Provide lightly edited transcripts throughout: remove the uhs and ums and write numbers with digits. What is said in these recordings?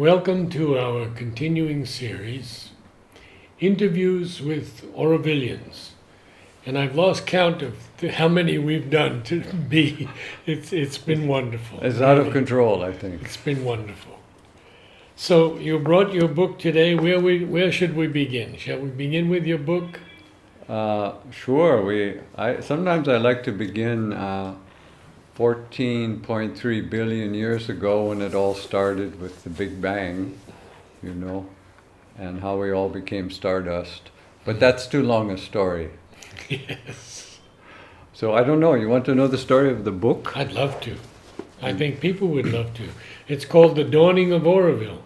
Welcome to our continuing series, Interviews with Aurovilians. And I've lost count of how many we've done to be. It's been wonderful. It's out of control, I think. It's been wonderful. So you brought your book today. Where should we begin? Shall we begin with your book? Sure. Sometimes I like to begin 14.3 billion years ago when it all started with the Big Bang, and how we all became stardust. But that's too long a story. Yes. So I don't know. You want to know the story of the book? I'd love to. I think people would love to. It's called The Dawning of Auroville.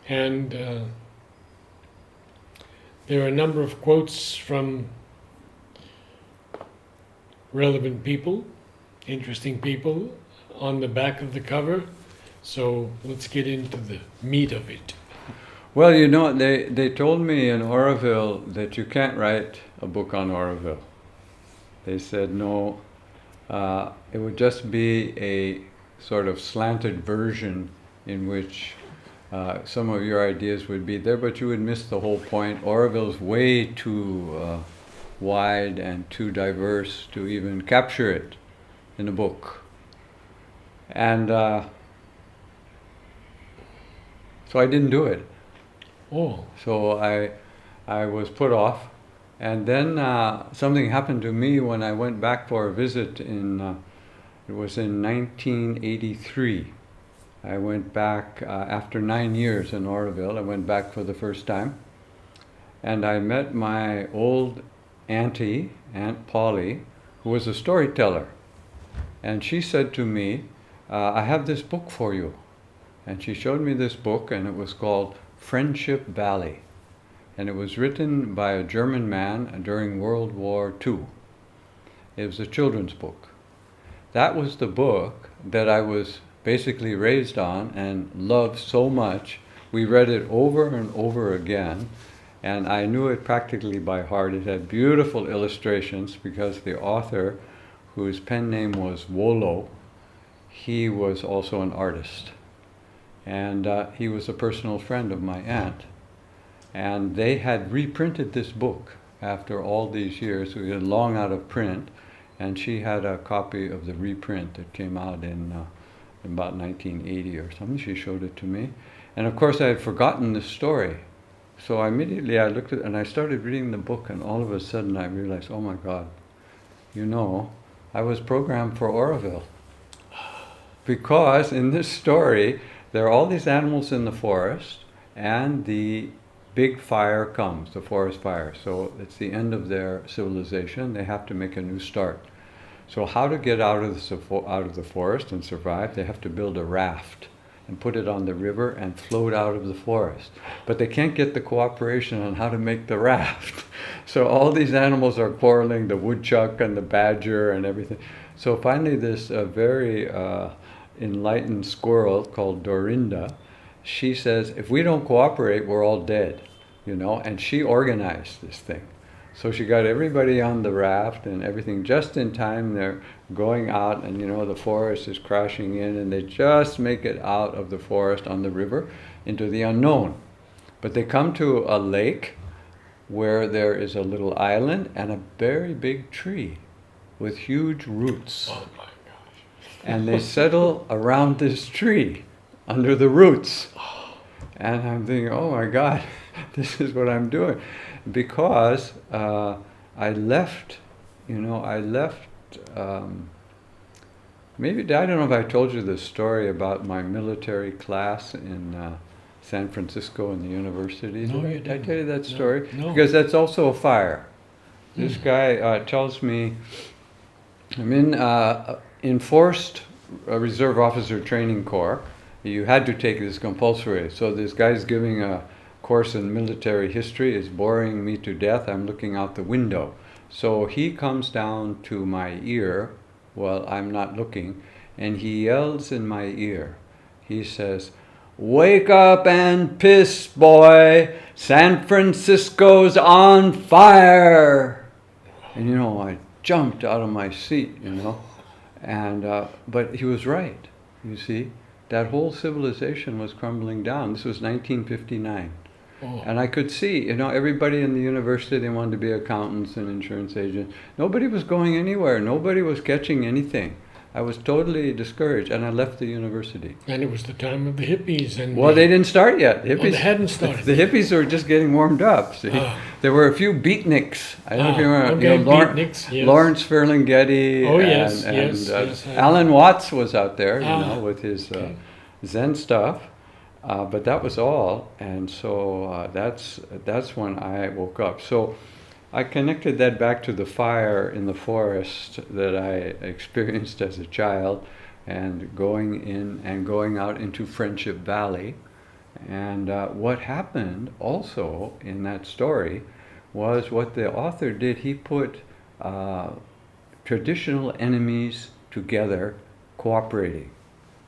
And there are a number of quotes from relevant people, interesting people, on the back of the cover. So let's get into the meat of it. Well, they told me in Auroville that you can't write a book on Auroville. They said no, it would just be a sort of slanted version in which some of your ideas would be there, but you would miss the whole point. Auroville's way too wide and too diverse to even capture it in a book. And so I didn't do it. Oh. So I was put off. And then something happened to me when I went back for a visit it was in 1983. I went back after 9 years in Auroville. I went back for the first time. And I met my old auntie, Aunt Polly, who was a storyteller. And she said to me, I have this book for you. And she showed me this book, and it was called Friendship Valley. And it was written by a German man during World War II. It was a children's book. That was the book that I was basically raised on and loved so much. We read it over and over again, and I knew it practically by heart. It had beautiful illustrations because the author, whose pen name was Wolo, he was also an artist. And he was a personal friend of my aunt. And they had reprinted this book after all these years. We had long out of print, and she had a copy of the reprint that came out in about 1980 or something. She showed it to me. And of course I had forgotten the story. So immediately I looked at it and I started reading the book, and all of a sudden I realized, oh my God, I was programmed for Auroville. Because in this story, there are all these animals in the forest, and the big fire comes, the forest fire. So it's the end of their civilization. They have to make a new start. So how to get out of the forest and survive? They have to build a raft and put it on the river and float out of the forest. But they can't get the cooperation on how to make the raft. So all these animals are quarreling, the woodchuck and the badger and everything. So finally this very enlightened squirrel called Dorinda, she says, if we don't cooperate, we're all dead, and she organized this thing. So she got everybody on the raft and everything just in time. They're going out, and the forest is crashing in, and they just make it out of the forest on the river into the unknown. But they come to a lake where there is a little island and a very big tree with huge roots. Oh my gosh. And they settle around this tree under the roots. And I'm thinking, oh my God, this is what I'm doing. Because I left, maybe, I don't know if I told you this story about my military class in San Francisco in the university. No, you Did I didn't. tell you that story? No. Because that's also a fire. This guy tells me, I'm in enforced reserve officer training corps. You had to take this compulsory. So this guy's giving a course in military history. Is boring me to death. I'm looking out the window. So he comes down to my ear while I'm not looking, and he yells in my ear. He says, "Wake up and piss, boy! San Francisco's on fire!" And I jumped out of my seat, and but he was right, you see. that whole civilization was crumbling down. This was 1959. Oh. And I could see, you know, everybody in the university, they wanted to be accountants and insurance agents. Nobody was going anywhere. Nobody was catching anything. I was totally discouraged, and I left the university. And it was the time of the hippies. And Well, they didn't start yet. The hippies, they hadn't started. The hippies were just getting warmed up. See? There were a few beatniks. I don't know if you remember. Okay, you know, beatniks, yes. Lawrence Ferlinghetti. Oh, yes, and, yes. Alan Watts was out there, you know, with his okay. Zen stuff. But that was all, and so that's when I woke up. So I connected that back to the fire in the forest that I experienced as a child, and going in and going out into Friendship Valley. And what happened also in that story was what the author did. He put traditional enemies together, cooperating.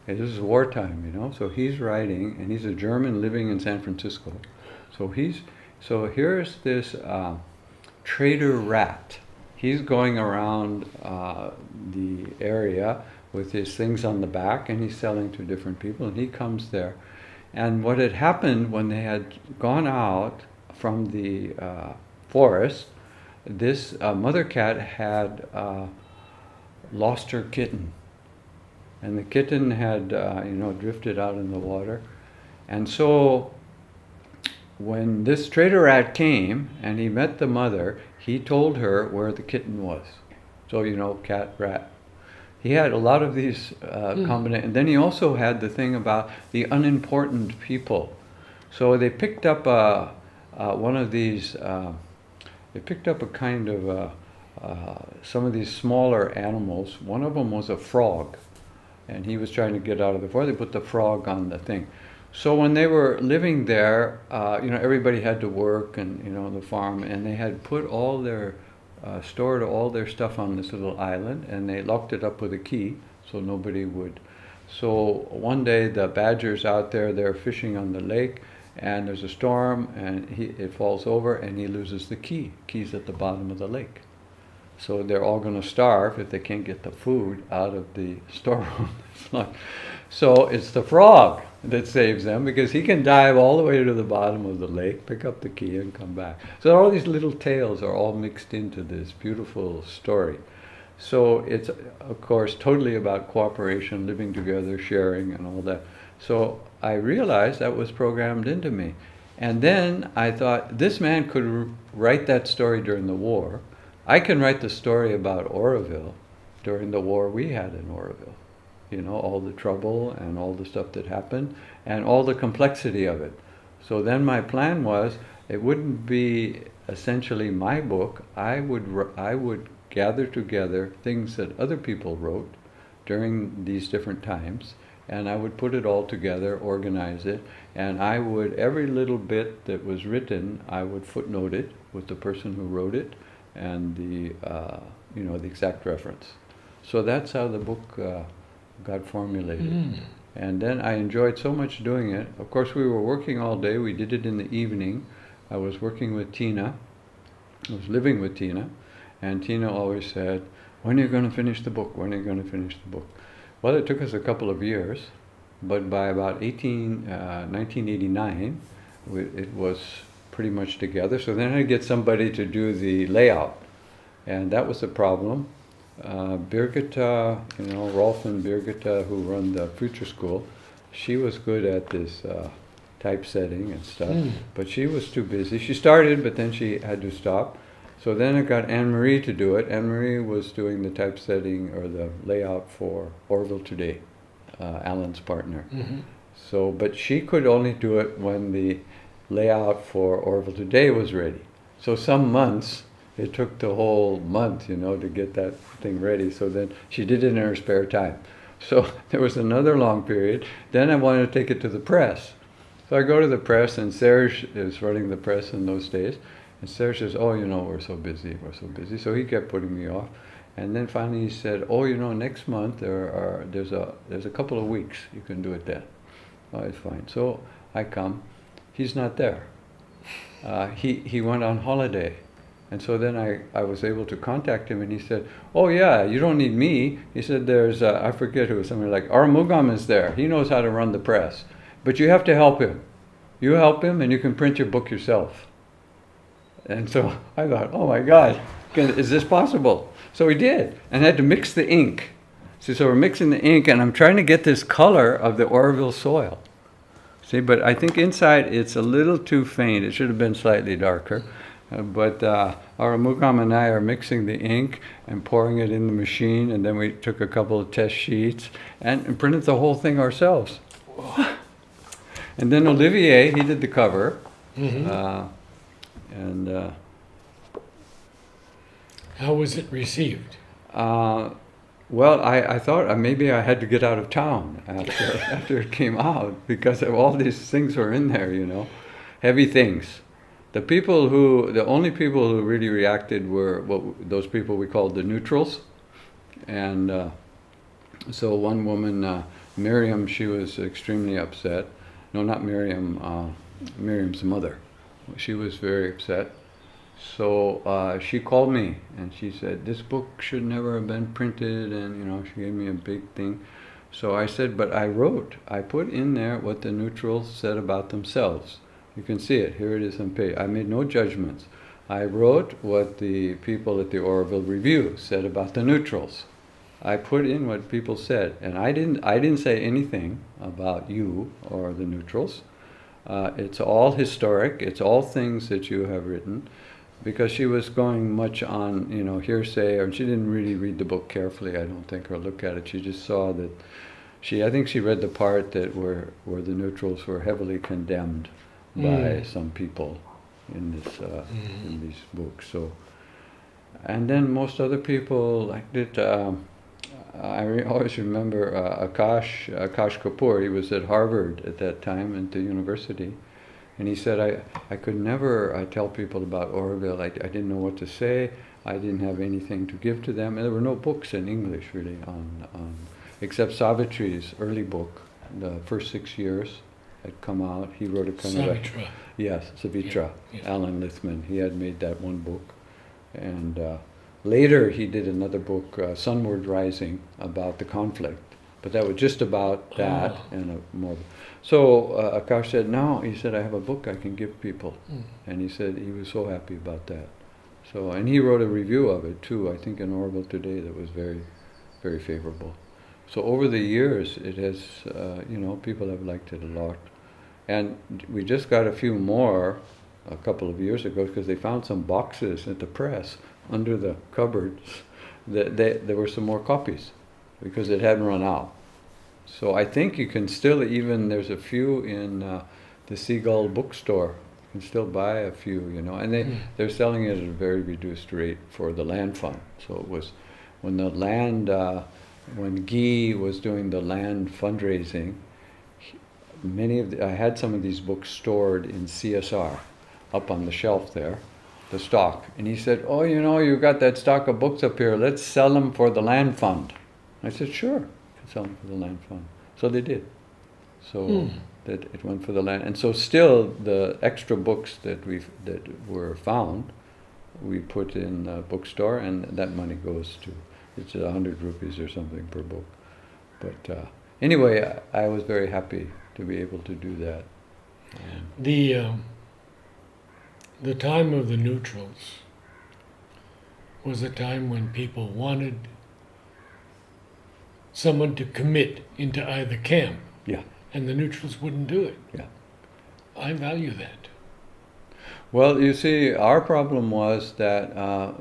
Okay, this is wartime, you know. So he's writing, and he's a German living in San Francisco. So here's this trader rat. He's going around the area with his things on the back, and he's selling to different people. And he comes there, and what had happened when they had gone out from the forest, this mother cat had lost her kitten. And the kitten had, drifted out in the water. And so when this trader rat came and he met the mother, he told her where the kitten was. So, you know, cat, rat. He had a lot of these combinations. And then he also had the thing about the unimportant people. So they picked up one of these, they picked up a kind of, some of these smaller animals. One of them was a frog. And he was trying to get out of the forest. They put the frog on the thing. So when they were living there, everybody had to work and, the farm, and they had put all their, stored all their stuff on this little island, and they locked it up with a key so nobody would. So one day the badger's out there, they're fishing on the lake, and there's a storm, and it falls over, and he loses the key. Key's at the bottom of the lake. So they're all going to starve if they can't get the food out of the storeroom. So it's the frog that saves them, because he can dive all the way to the bottom of the lake, pick up the key, and come back. So all these little tales are all mixed into this beautiful story. So it's, of course, totally about cooperation, living together, sharing, and all that. So I realized that was programmed into me. And then I thought, this man could write that story during the war. I can write the story about Oroville during the war we had in Oroville. You know, all the trouble and all the stuff that happened and all the complexity of it. So then my plan was, it wouldn't be essentially my book. I would gather together things that other people wrote during these different times, and I would put it all together, organize it, and I would, every little bit that was written, I would footnote it with the person who wrote it, and the exact reference. So that's how the book got formulated. And then I enjoyed so much doing it. Of course, we were working all day. We did it in the evening. I was working with Tina. I was living with Tina. And Tina always said, when are you going to finish the book? When are you going to finish the book? Well, it took us a couple of years. But by about 1989, it was pretty much together. So then I'd get somebody to do the layout, and that was a problem. Birgitta, Rolf and Birgitta, who run the Future School, she was good at this typesetting and stuff, but she was too busy. She started, but then she had to stop. So then I got Anne-Marie to do it. Anne-Marie was doing the typesetting or the layout for Orville Today, Alan's partner. So, but she could only do it when the layout for Orville Today was ready. So some months, it took the whole month, to get that thing ready. So then she did it in her spare time. So there was another long period. Then I wanted to take it to the press. So I go to the press, and Serge is running the press in those days. And Serge says, we're so busy. So he kept putting me off. And then finally he said, next month there's a couple of weeks. You can do it then. Oh, it's fine. So I come. He's not there. He went on holiday. And so then I was able to contact him, and he said, "Oh yeah, you don't need me." He said, "There's I forget who, somebody like Arumugam is there. He knows how to run the press, but you have to help him. You help him, and you can print your book yourself." And so I thought, "Oh my God, is this possible?" So we did, and had to mix the ink. See, so we're mixing the ink, and I'm trying to get this color of the Oroville soil. See, but I think inside it's a little too faint. It should have been slightly darker. But Arumugam and I are mixing the ink and pouring it in the machine, and then we took a couple of test sheets and printed the whole thing ourselves. And then Olivier, he did the cover. And How was it received? well, I thought maybe I had to get out of town after it came out, because of all these things were in there, you know, heavy things. The only people who really reacted were those people we called the neutrals. And so one woman, Miriam, she was extremely upset. No, not Miriam, Miriam's mother. She was very upset. So she called me and she said, "This book should never have been printed," and you know, she gave me a big thing. So I said, "But I put in there what the neutrals said about themselves. You can see it, here it is on page. I made no judgments. I wrote what the people at the Oroville Review said about the neutrals. I put in what people said, and I didn't say anything about you or the neutrals. It's all historic, it's all things that you have written," because she was going much on, you know, hearsay, and she didn't really read the book carefully, I don't think, or look at it. She just saw that, I think she read the part that where the neutrals were heavily condemned by some people in these books. So, and then most other people liked it. Always remember Akash Kapoor. He was at Harvard at that time, at the university, and he said, I could never tell people about Oroville. I didn't know what to say. I didn't have anything to give to them, and there were no books in English really on except Savitri's early book, the first 6 years had come out. He wrote a kind Savitra. Yes, Savitra, Yeah. Alan Lithman. He had made that one book. And later he did another book, Sunward Rising, about the conflict. But that was just about that and more. So Akash said, "No," he said, "I have a book I can give people." And he said he was so happy about that. So, and he wrote a review of it too, I think in Oroville Today, that was very, very favorable. So over the years, it has, you know, people have liked it a lot. And we just got a few more a couple of years ago, because they found some boxes at the press under the cupboards. There were some more copies because it hadn't run out. So I think you can still, there's a few in the Seagull bookstore. You can still buy a few, you know, and they're selling it at a very reduced rate for the land fund. So it was when the land, when Guy was doing the land fundraising, I had some of these books stored in CSR, up on the shelf there, the stock. And he said, "Oh, you know, you've got that stock of books up here. Let's sell them for the land fund." I said, "Sure, you can sell them for the land fund." So they did. So that it went for the land. And so still the extra books that were found, we put in the bookstore, and that money goes to, it's 100 rupees or something per book. But anyway, I was very happy to be able to do that. The time of the neutrals was a time when people wanted someone to commit into either camp, Yeah, and the neutrals wouldn't do it. yeah. I value that. Well, you see, our problem was that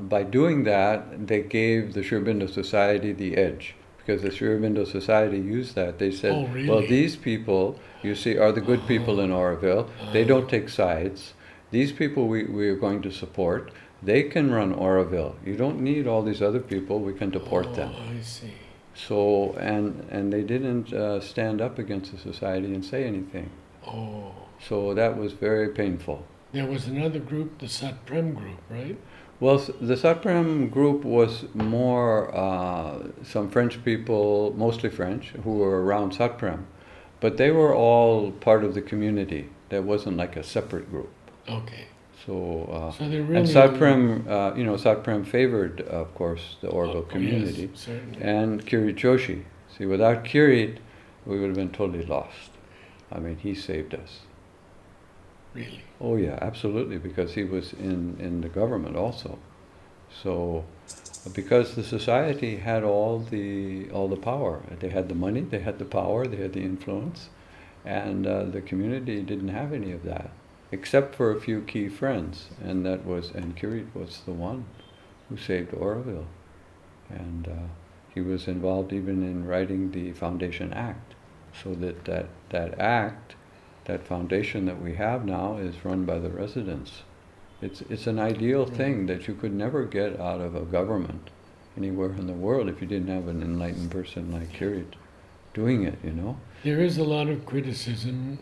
by doing that, they gave the Sri Aurobindo Society the edge. Because the Sri Aurobindo Society used that. They said, Oh, really? well, these people, you see, are the good people in Oroville. They don't take sides. These people we are going to support. They can run Oroville. You don't need all these other people. We can deport them. I see. So, and they didn't stand up against the society and say anything. Oh. So that was very painful. There was another group, the Satprem group, right? Well, the Satprem group was more some French people, mostly French, who were around Satprem. But they were all part of the community. That wasn't like a separate group. Okay. So they're really and Satprem, Satprem favored, of course, the Oroville community, Yes, certainly. and Kirit Joshi. See, without Kirit, we would have been totally lost. I mean, he saved us. Really. Oh yeah, absolutely, because he was in the government also. So, because the society had all the power, they had the money, they had the power, they had the influence, and the community didn't have any of that, except for a few key friends, and Kirit was the one who saved Oroville, and he was involved even in writing the Foundation Act, so that act, that foundation that we have now, is run by the residents. It's an ideal thing that you could never get out of a government anywhere in the world if you didn't have an enlightened person like Kirit doing it, There is a lot of criticism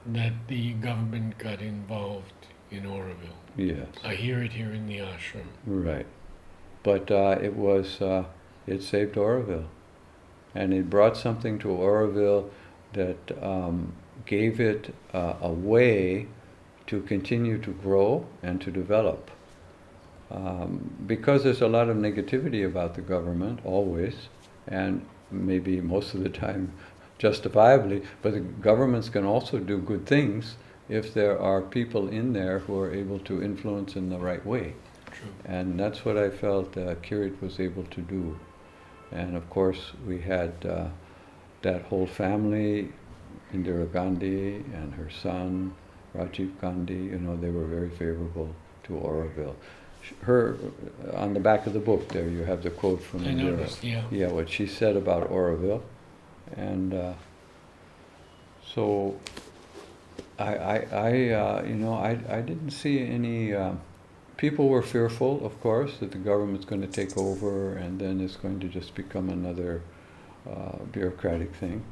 that the government got involved in Oroville. Yes. I hear it here in the ashram. Right. But it saved Oroville. And it brought something to Oroville that gave it a way to continue to grow and to develop. Because there's a lot of negativity about the government, always, and maybe most of the time justifiably, but the governments can also do good things if there are people in there who are able to influence in the right way. True. And that's what I felt Kirit was able to do. And of course, we had that whole family, Indira Gandhi and her son, Rajiv Gandhi, they were very favorable to Oroville. Her, on the back of the book there, you have the quote from I Indira. noticed, yeah. Yeah, what she said about Oroville. And so I didn't see any, people were fearful, of course, that the government's going to take over and then it's going to just become another bureaucratic thing.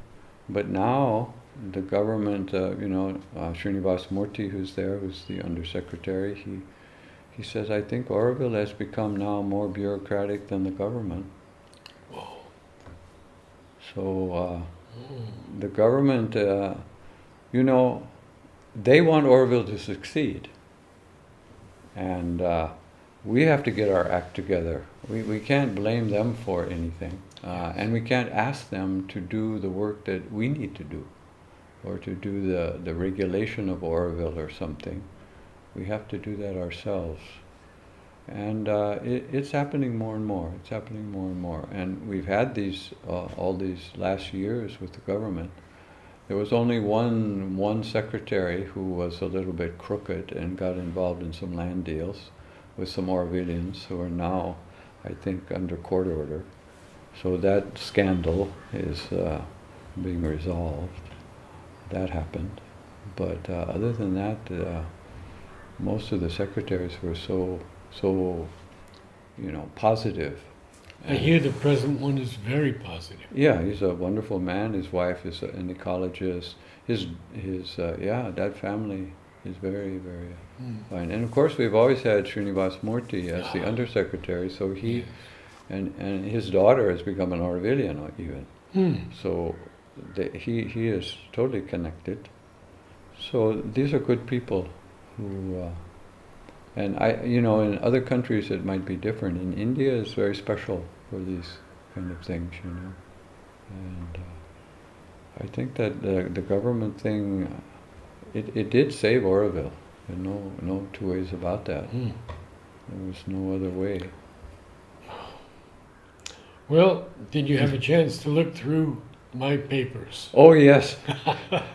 But now the government, Srinivas Murthy, who's there, who's the undersecretary, he says, I think Oroville has become now more bureaucratic than the government. Whoa. So the government, they want Oroville to succeed. And we have to get our act together. We can't blame them for anything. And we can't ask them to do the work that we need to do, or to do the regulation of Oroville or something. We have to do that ourselves. And it's happening more and more. It's happening more and more. And we've had these, all these last years with the government. There was only one secretary who was a little bit crooked and got involved in some land deals with some Orovillians who are now, I think, under court order. So that scandal is being resolved. That happened. But other than that, most of the secretaries were so positive. I hear the present one is very positive. Yeah, he's a wonderful man. His wife is an ecologist. That family is very, very fine. And of course, we've always had Srinivas Murthy as the undersecretary. So he and his daughter has become an Orovillian even. So he is totally connected. So these are good people who. And in other countries it might be different. In India, it's very special for these kind of things, And I think that the government thing, it did save Oroville. There's no two ways about that. There was no other way. Well, did you have a chance to look through my papers? Oh yes,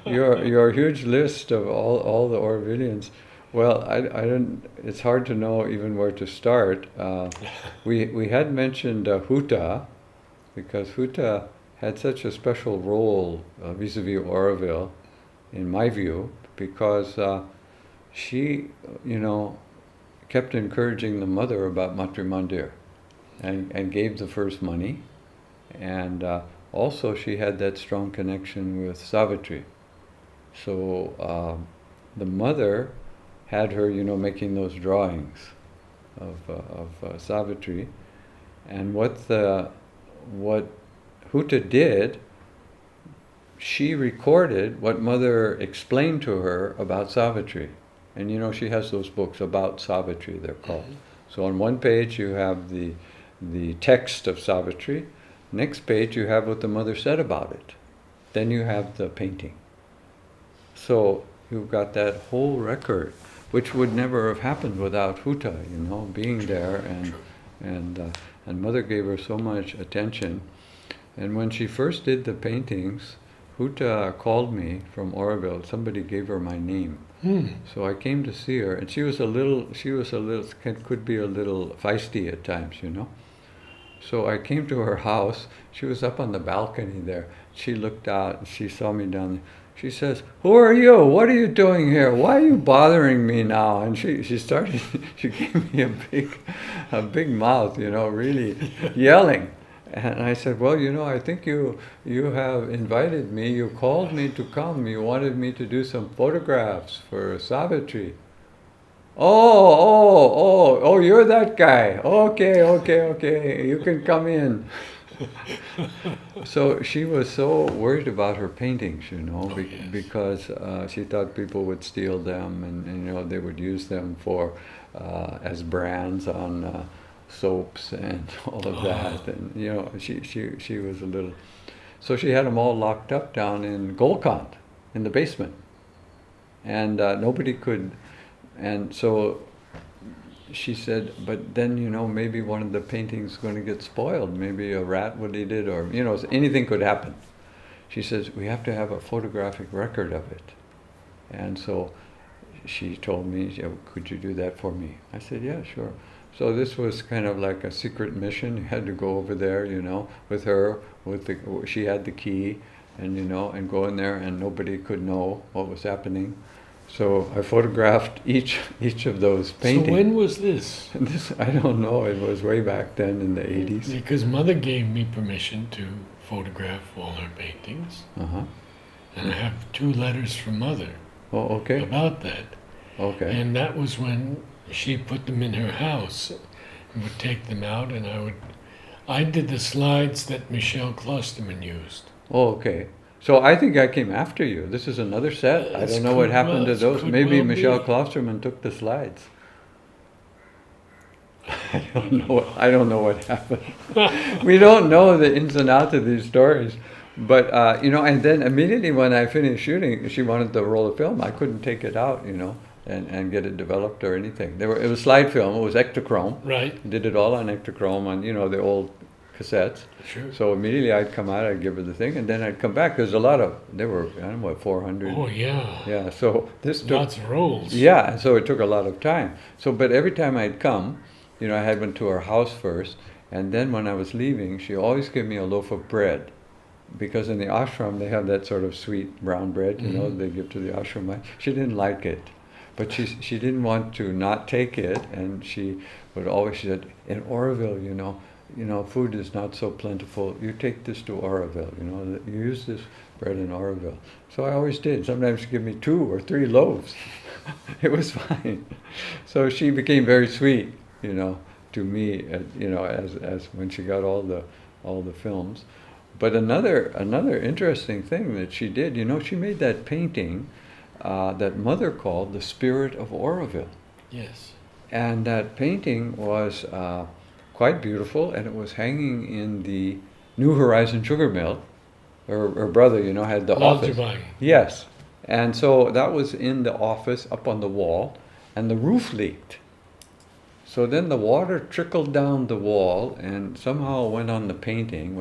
your huge list of all the Orovillians. Well, I don't. It's hard to know even where to start. We had mentioned Huta, because Huta had such a special role vis-a-vis Oroville, in my view, because she, kept encouraging the mother about Matri Mandir, and gave the first money, and also she had that strong connection with Savitri. So the mother had her, making those drawings of Savitri, and what Huta did, she recorded what Mother explained to her about Savitri, And she has those books about Savitri, they're called. So on one page you have the text of Savitri. Next page you have what the mother said about it. Then you have the painting. So you've got that whole record, which would never have happened without Huta, being there, and Mother gave her so much attention. And when she first did the paintings, Huta called me from Oroville. Somebody gave her my name. So I came to see her, and she was a little, could be a little feisty at times, So I came to her house. She was up on the balcony there. She looked out and she saw me down there. She says, "Who are you? What are you doing here? Why are you bothering me now?" And she started, she gave me a big mouth, really yelling. And I said, "Well, I think you have invited me. You called me to come. You wanted me to do some photographs for Savitri." Oh, you're that guy. Okay. You can come in. So she was so worried about her paintings, because she thought people would steal them, and they would use them for as brands on soaps and all of that. And she was a little. So she had them all locked up down in Golconda, in the basement, and nobody could. And so she said, but then, maybe one of the paintings is going to get spoiled. Maybe a rat would eat it, or, anything could happen. She says, we have to have a photographic record of it. And so she told me, could you do that for me? I said, yeah, sure. So this was kind of like a secret mission. You had to go over there, with her, she had the key, and, and go in there, and nobody could know what was happening. So I photographed each of those paintings. So when was this? This, I don't know. It was way back then in the 80s. Because Mother gave me permission to photograph all her paintings. Uh-huh. And I have 2 letters from Mother okay. about that. Okay. And that was when she put them in her house and would take them out, and I did the slides that Michelle Klosterman used. Okay. So I think I came after you. This is another set. I don't know what happened to those. Maybe Michelle Klosterman took the slides. I don't know what happened. We don't know the ins and outs of these stories. But, and then immediately when I finished shooting, she wanted to roll the film. I couldn't take it out, and get it developed or anything. It was slide film. It was Ektachrome. Right. Did it all on Ektachrome on, the old cassettes. Sure. So immediately I'd come out, I'd give her the thing, and then I'd come back. There's a lot of, there were, 400. Oh, yeah. Yeah, so this took... Lots of rolls. Yeah, so it took a lot of time. So, but every time I'd come, I had went to her house first, and then when I was leaving, she always gave me a loaf of bread. Because in the ashram, they have that sort of sweet brown bread, they give to the ashram. She didn't like it. But she didn't want to not take it, and she said, in Oroville, food is not so plentiful. You take this to Oroville, you use this bread in Oroville. So I always did. Sometimes she'd give me 2 or 3 loaves. It was fine. So she became very sweet, to me, as when she got all the films. But another interesting thing that she did, she made that painting that Mother called The Spirit of Oroville. Yes. And that painting was quite beautiful, and it was hanging in the New Horizon Sugar Mill. Her brother, had the office. Yes. And so that was in the office up on the wall, and the roof leaked. So then the water trickled down the wall and somehow went on the painting.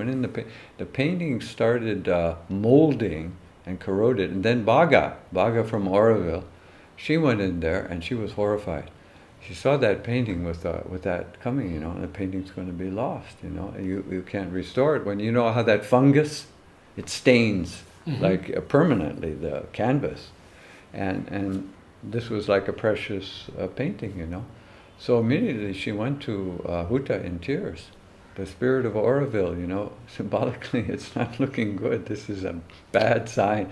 The painting started molding and corroded. And then Baga from Oroville, she went in there and she was horrified. She saw that painting with that coming, and the painting's going to be lost, You can't restore it. When you know how that fungus, it stains like permanently the canvas. And this was like a precious painting, So immediately she went to Huta in tears. The spirit of Oroville, symbolically it's not looking good. This is a bad sign.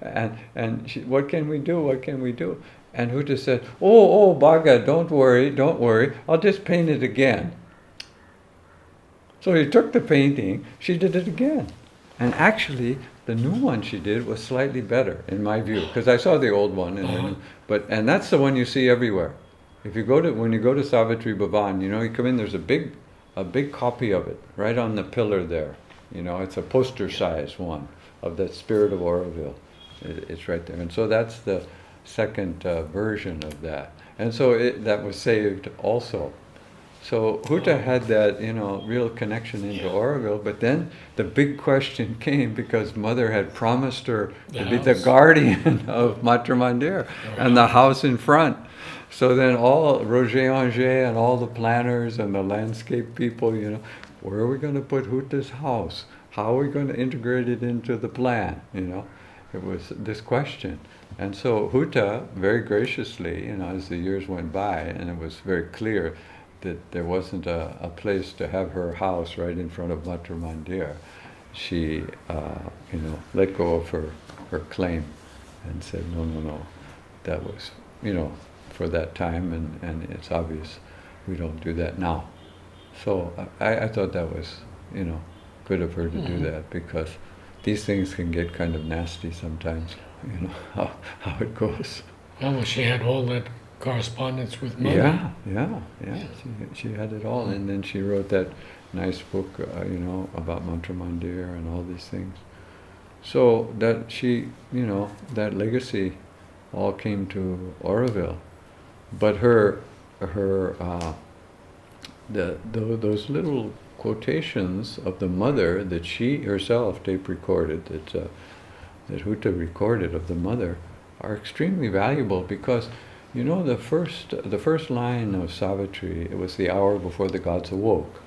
And she, what can we do? What can we do? And Huta said, oh, Baga, don't worry. I'll just paint it again. So he took the painting, she did it again. And actually, the new one she did was slightly better in my view, because I saw the old one, and that's the one you see everywhere. If you go to when you go to Savitri Bhavan, you come in. There's a big copy of it right on the pillar there. It's a poster size one of the Spirit of Oroville. It's right there, and so that's the second version of that, and so that was saved also. So Huta had that, real connection into Oroville, but then the big question came because Mother had promised her to be the guardian of Matre Mandir and the house in front. So then all Roger Anger and all the planners and the landscape people, where are we going to put Huta's house? How are we going to integrate it into the plan? It was this question. And so Huta, very graciously, as the years went by, and it was very clear that there wasn't a place to have her house right in front of Matre Mandir, she, let go of her claim and said, no, that was, for that time, and it's obvious we don't do that now. So I thought that was, good of her to do that, because these things can get kind of nasty sometimes, how it goes. Well, she had all that correspondence with Mother. Yeah. She had it all, and then she wrote that nice book, about Matre Mandir and all these things. So that she, that legacy all came to Oroville, but those little quotations of the Mother that she herself tape recorded, that Huta recorded of the Mother, are extremely valuable, because the first line of Savitri, it was the hour before the gods awoke.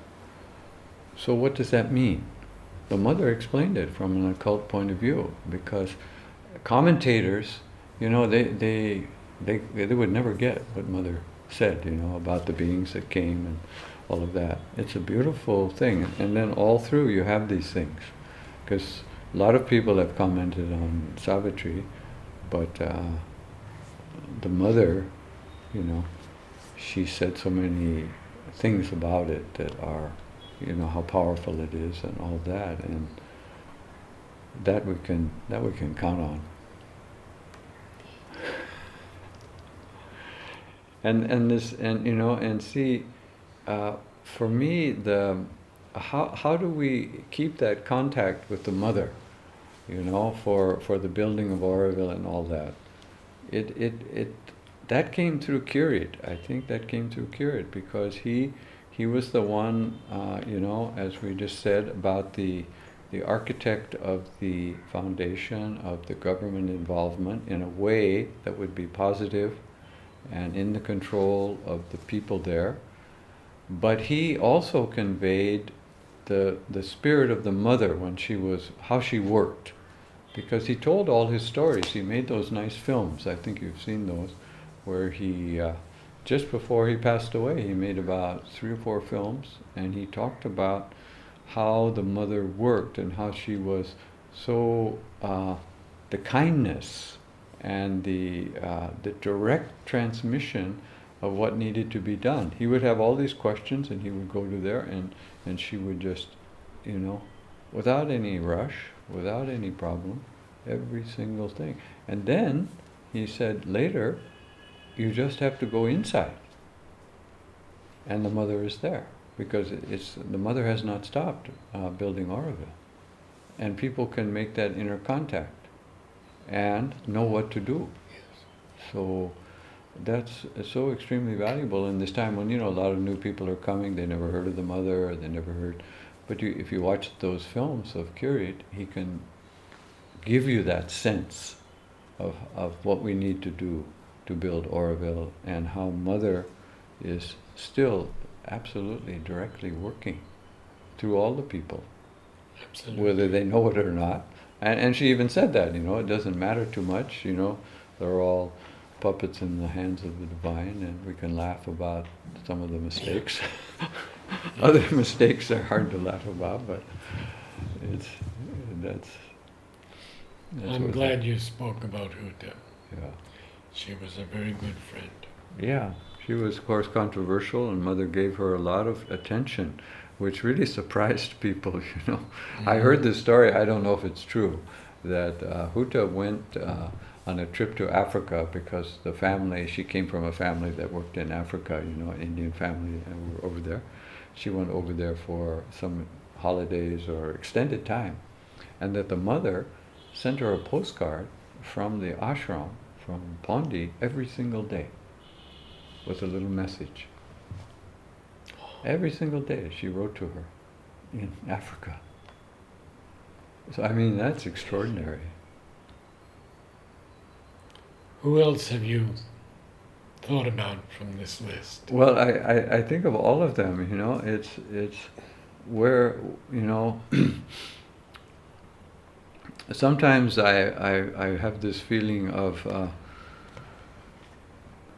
So what does that mean? The Mother explained it from an occult point of view, because commentators, they would never get what Mother said, about the beings that came and all of that. It's a beautiful thing. And then all through you have these things, because a lot of people have commented on Savitri, but the Mother, she said so many things about it that are, how powerful it is and all that, and that we can count on. And see, for me, how do we keep that contact with the Mother, for the building of Oroville and all that? That came through Kirit. I think that came through Kirit, because he was the one, as we just said, about the architect of the foundation, of the government involvement in a way that would be positive and in the control of the people there. But he also conveyed the spirit of the Mother how she worked. Because he told all his stories. He made those nice films. I think you've seen those, where he, just before he passed away, he made about 3 or 4 films, and he talked about how the Mother worked and how she was so, the kindness and the direct transmission of what needed to be done. He would have all these questions, and he would go to there, and she would just, without any rush, without any problem, every single thing. And then he said later, you just have to go inside, and the Mother is there, because the Mother has not stopped building Oroville, and people can make that inner contact and know what to do. So that's so extremely valuable in this time when a lot of new people are coming. They never heard of the Mother, or they never heard. But if you watch those films of Kirit, he can give you that sense of what we need to do to build Oroville, and how Mother is still absolutely directly working through all the people, whether they know it or not. And she even said that, it doesn't matter too much, they're all puppets in the hands of the divine, and we can laugh about some of the mistakes. Other mistakes are hard to laugh about, but that's I'm glad you spoke about Huta. Yeah. She was a very good friend. Yeah, she was, of course, controversial, and Mother gave her a lot of attention, which really surprised people, Mm-hmm. I heard this story, I don't know if it's true, that Huta went on a trip to Africa because the family, she came from a family that worked in Africa, you know, an Indian family over there. She went over there for some holidays or extended time, and that the mother sent her a postcard from the ashram, from Pondi, every single day with a little message. Every single day she wrote to her in Africa. So, I mean, that's extraordinary. Who else have you thought about from this list? Well, I think of all of them, you know, it's where, you know, sometimes I have this feeling of,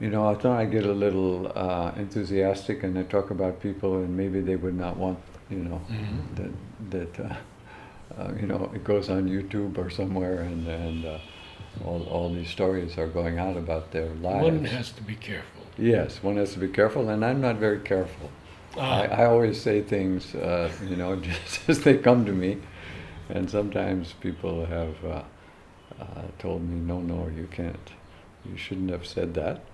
you know, I thought I get a little enthusiastic and I talk about people and maybe they would not want, you know, that you know, it goes on YouTube or somewhere and all these stories are going out about their lives. One has to be careful. Yes, one has to be careful, and I'm not very careful. I always say things, you know, just as they come to me, and sometimes people have told me, no, you can't, you shouldn't have said that.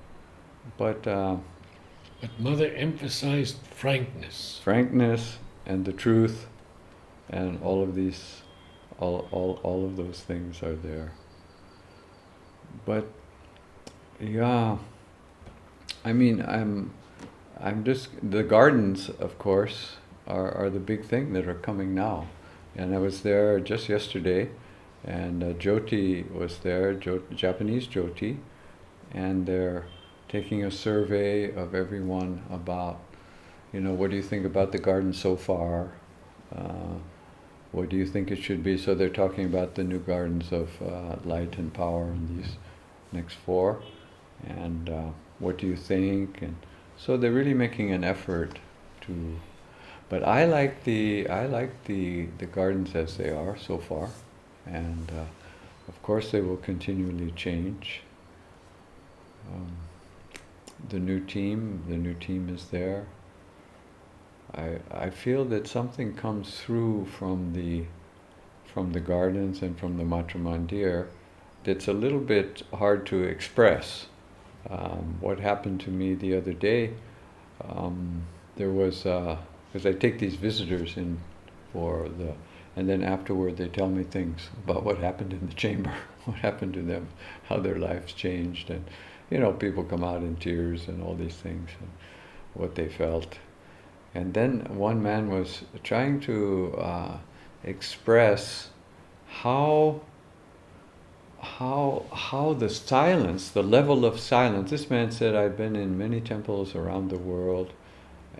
But Mother emphasized frankness. Frankness and the truth, and all of these, all of those things are there. But yeah, I mean, I'm just, the gardens, of course, are the big thing that are coming now. And I was there just yesterday, and Jyoti was there, Japanese Jyoti, and they're taking a survey of everyone about, you know, what do you think about the garden so far? What do you think it should be? So they're talking about the new gardens of light and power and these next 4, and what do you think? And so they're really making an effort to. But I like the gardens as they are so far, and of course they will continually change. The new team is there. I feel that something comes through from the gardens and from the Matra Mandir that's a little bit hard to express. What happened to me the other day, there was, because I take these visitors in and then afterward they tell me things about what happened in the chamber, what happened to them, how their lives changed, and you know, people come out in tears and all these things, and what they felt. And then one man was trying to express how the silence, the level of silence. This man said, I've been in many temples around the world,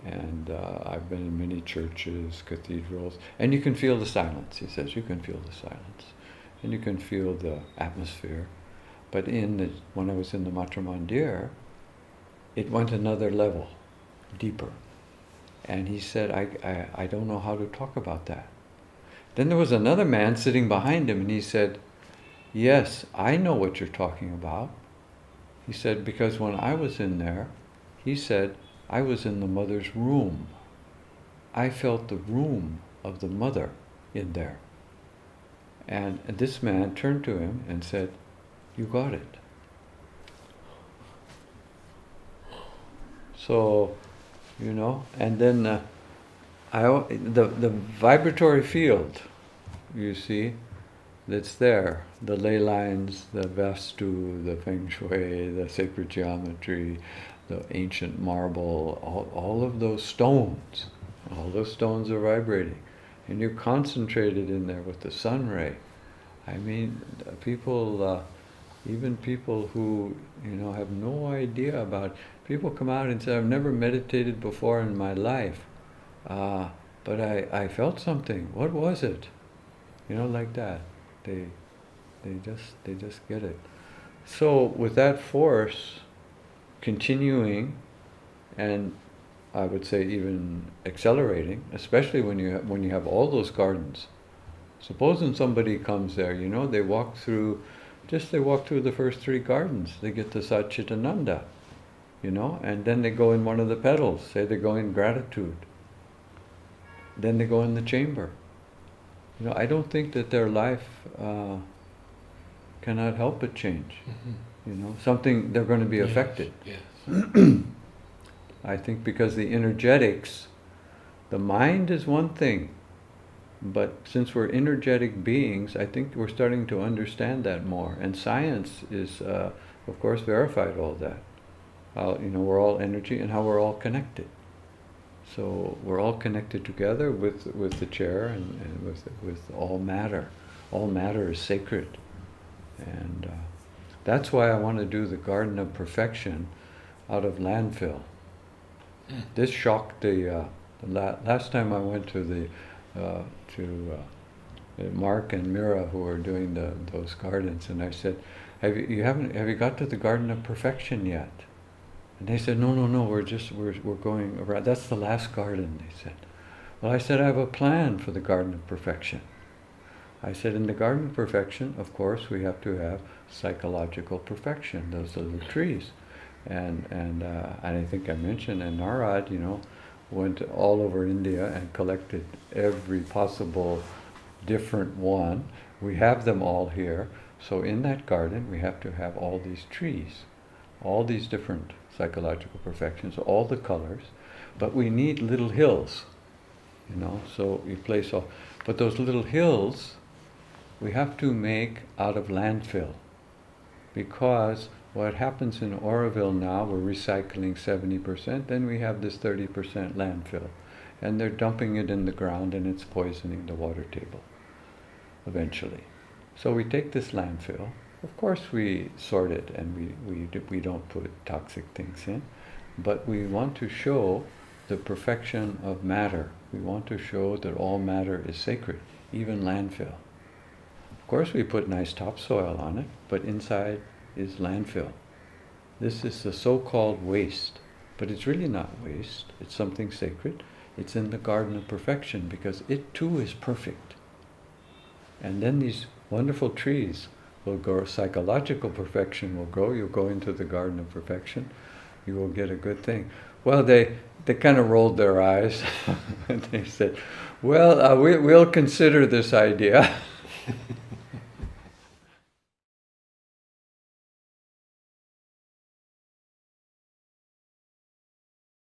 and I've been in many churches, cathedrals, and you can feel the silence. He says, you can feel the silence, and you can feel the atmosphere. But when I was in the Matra Mandir, it went another level, deeper. And he said, I don't know how to talk about that. Then there was another man sitting behind him, and he said, yes, I know what you're talking about. He said, because when I was in there, he said, I was in the mother's room. I felt the room of the mother in there. And this man turned to him and said, you got it. So, you know, and then the vibratory field, you see, that's there. The ley lines, the Vastu, the Feng Shui, the sacred geometry, the ancient marble, all of those stones are vibrating. And you're concentrated in there with the sun ray. I mean, people, even people who, you know, have no idea about, people come out and say, I've never meditated before in my life, but I felt something. What was it? You know, like that. They just get it. So with that force continuing, and I would say even accelerating, especially when you have all those gardens. Supposing somebody comes there, you know, they walk through the first 3 gardens, they get to Satchitananda, you know, and then they go in one of the petals, say they go in gratitude. Then they go in the chamber. You know, I don't think that their life cannot help but change. Something, they're going to be affected. Yes. I think because the energetics, the mind is one thing, but since we're energetic beings, I think we're starting to understand that more. And science is, of course, verified all that. We're all energy and how we're all connected. So we're all connected together with the chair and with all matter. All matter is sacred. And that's why I want to do the Garden of Perfection out of landfill. This shocked the last time I went to Mark and Mira, who were doing those gardens, and I said, have you got to the Garden of Perfection yet? And they said, no, we're going around. That's the last garden, they said. Well, I said, I have a plan for the Garden of Perfection. I said, in the Garden of Perfection, of course, we have to have psychological perfection. Those are the trees. And I think I mentioned, and Narad, went all over India and collected every possible different one. We have them all here. So in that garden, we have to have all these trees, all these different psychological perfections, all the colors. But we need little hills, so we place all. But those little hills, we have to make out of landfill, because what happens in Oroville now, we're recycling 70%, then we have this 30% landfill. And they're dumping it in the ground and it's poisoning the water table, eventually. So we take this landfill, of course we sort it and we don't put toxic things in, but we want to show the perfection of matter. We want to show that all matter is sacred, even landfill. Of course we put nice topsoil on it, but inside is landfill. This is the so-called waste, but it's really not waste. It's something sacred. It's in the Garden of Perfection because it too is perfect. And then these wonderful trees will grow. Psychological perfection will grow. You'll go into the Garden of Perfection. You will get a good thing. Well, they kind of rolled their eyes and they said, well, we'll consider this idea.